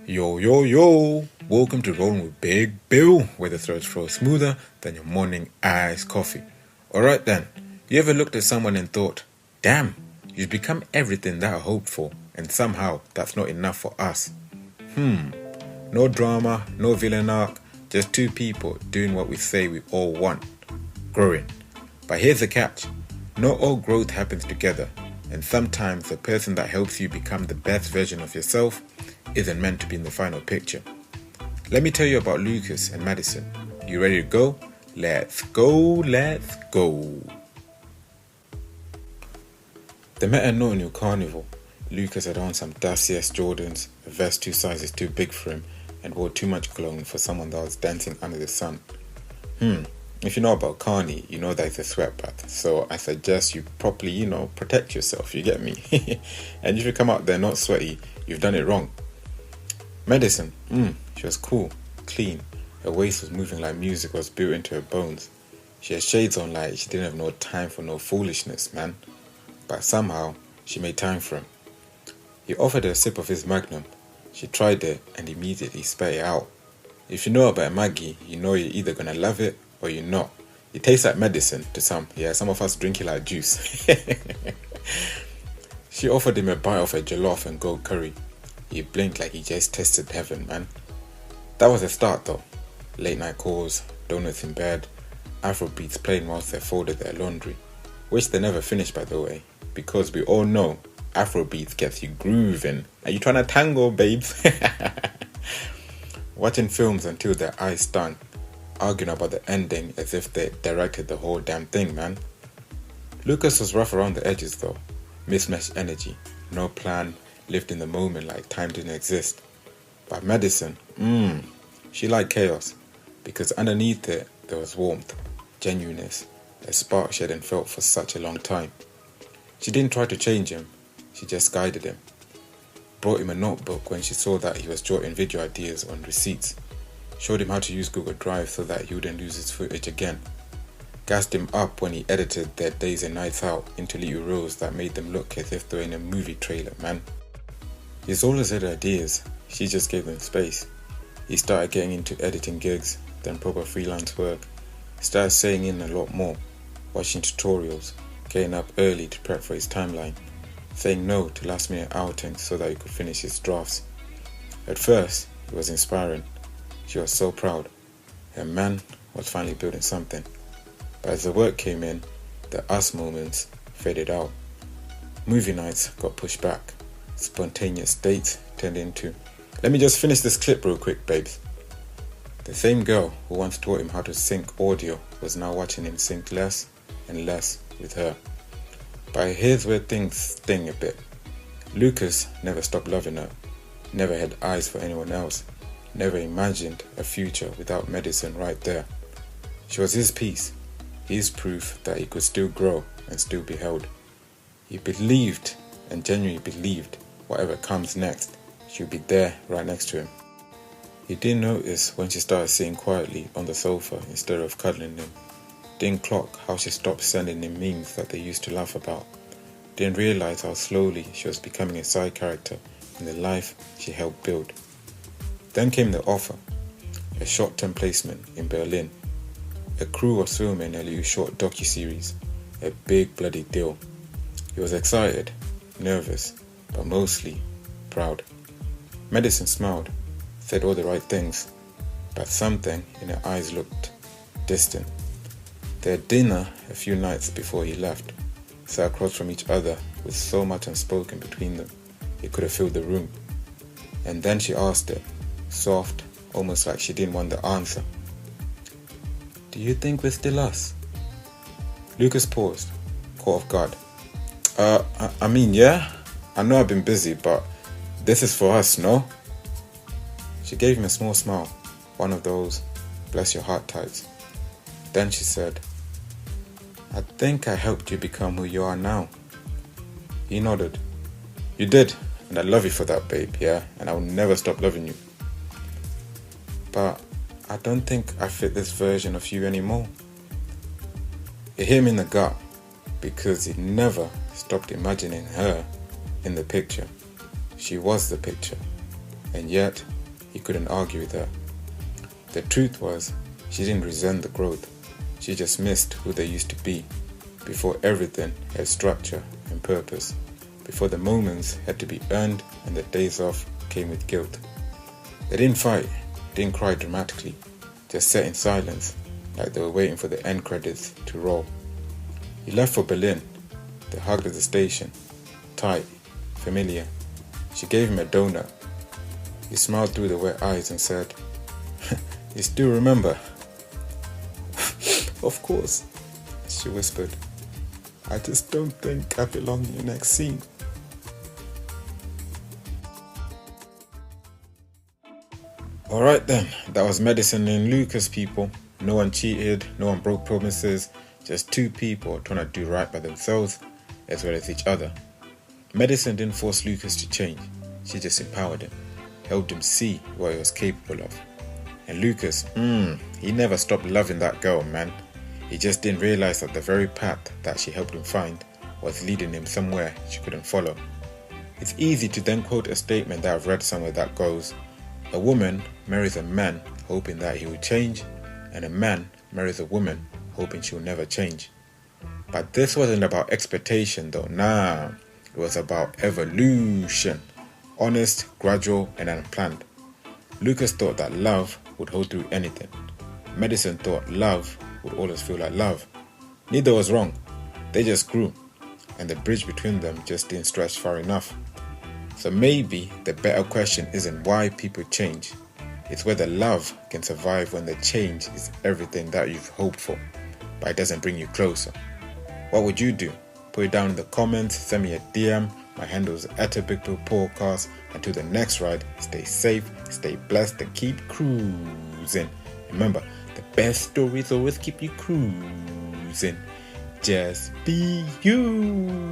Yo, yo, yo! Welcome to Rollin with Big Bill, where the threads flow smoother than your morning iced coffee. Alright then, you ever looked at someone and thought, damn, you've become everything that I hoped for, and somehow that's not enough for us? No drama, no villain arc, just two people doing what we say we all want, growing. But here's the catch, not all growth happens together, and sometimes the person that helps you become the best version of yourself isn't meant to be in the final picture. Let me tell you about Lucas and Madison. You ready to go? Let's go, let's go. They met at Notting Hill Carnival. Lucas had on some dusty S Jordans, a vest 2 sizes too big for him, and wore too much cologne for someone that was dancing under the sun. If you know about Carney, you know that it's a sweat bath, so I suggest you properly, protect yourself, you get me? And if you come out there not sweaty, you've done it wrong. Madison, she was cool, clean, her waist was moving like music was built into her bones. She had shades on like she didn't have no time for no foolishness, man. But somehow, she made time for him. He offered her a sip of his Magnum. She tried it and immediately spat it out. If you know about Maggie, you know you're either gonna love it or you're not. It tastes like medicine to some. Yeah, some of us drink it like juice. She offered him a bite of her jollof and gold curry. He blinked like he just tested heaven, man. That was a start though. Late night calls, donuts in bed, Afro beats playing whilst they folded their laundry. Which they never finished, by the way, because we all know Afro beats gets you grooving. Are you trying to tango, babes? Watching films until their eyes stung, arguing about the ending as if they directed the whole damn thing, man. Lucas was rough around the edges though. Mismatched energy, no plan, lived in the moment like time didn't exist. But Madison, she liked chaos, because underneath it there was warmth, genuineness, a spark she hadn't felt for such a long time. She didn't try to change him, she just guided him. Brought him a notebook when she saw that he was jotting video ideas on receipts. Showed him how to use Google Drive so that he wouldn't lose his footage again. Gassed him up when he edited their days and nights out into little reels that made them look as if they were in a movie trailer, man. He's always had ideas, she just gave them space. He started getting into editing gigs, then proper freelance work. Started saying in a lot more, watching tutorials, getting up early to prep for his timeline, saying no to last minute outings so that he could finish his drafts. At first, it was inspiring. She was so proud. Her man was finally building something. But as the work came in, the us moments faded out. Movie nights got pushed back. Spontaneous dates turned into, let me just finish this clip real quick, babes. The same girl who once taught him how to sync audio was now watching him sync less and less with her. But here's where things sting a bit. Lucas never stopped loving her, never had eyes for anyone else, never imagined a future without Madison right there. She was his piece, his proof that he could still grow and still be held. He believed and genuinely believed whatever comes next, she'll be there right next to him. He didn't notice when she started sitting quietly on the sofa instead of cuddling him. Didn't clock how she stopped sending him memes that they used to laugh about. Didn't realize how slowly she was becoming a side character in the life she helped build. Then came the offer, a short-term placement in Berlin. A crew was filming a little short docu-series, a big bloody deal. He was excited, nervous, but mostly proud. Madison smiled, said all the right things, but something in her eyes looked distant. They had dinner a few nights before he left, sat across from each other with so much unspoken between them, he could have filled the room. And then she asked it, soft, almost like she didn't want the answer. Do you think we're still us? Lucas paused, caught off guard. I mean, yeah, I know I've been busy, but this is for us, no? She gave him a small smile, one of those bless your heart types. Then she said, I think I helped you become who you are now. He nodded. You did, and I love you for that, babe, yeah, and I will never stop loving you. But I don't think I fit this version of you anymore. It hit me in the gut, because he never stopped imagining her in the picture. She was the picture. and yet he couldn't argue with her. The truth was, she didn't resent the growth, she just missed who they used to be, before everything had structure and purpose, before the moments had to be earned and the days off came with guilt. They didn't fight, didn't cry dramatically, just sat in silence, like they were waiting for the end credits to roll. He left for Berlin. They hugged at the station, tight, familiar. She gave him a donut. He smiled through the wet eyes and said, "You still remember?" "Of course," she whispered. "I just don't think I belong in your next scene." Alright then, that was Madison and Lucas, people. No one cheated, no one broke promises, just two people trying to do right by themselves as well as each other. Madison didn't force Lucas to change, she just empowered him, helped him see what he was capable of. And Lucas, he never stopped loving that girl, man. He just didn't realize that the very path that she helped him find was leading him somewhere she couldn't follow. It's easy to then quote a statement that I've read somewhere that goes, "A woman marries a man hoping that he will change, and a man marries a woman hoping she will never change." But this wasn't about expectation though, nah. It was about evolution. Honest, gradual, and unplanned. Lucas thought that love would hold through anything. Madison thought love would always feel like love. Neither was wrong. They just grew, and the bridge between them just didn't stretch far enough. So maybe the better question isn't why people change. It's whether love can survive when the change is everything that you've hoped for, but it doesn't bring you closer. What would you do? Put it down in the comments, send me a DM. My handle is @BigPodcast. Until the next ride, stay safe, stay blessed, and keep cruising. Remember, the best stories always keep you cruising. Just be you.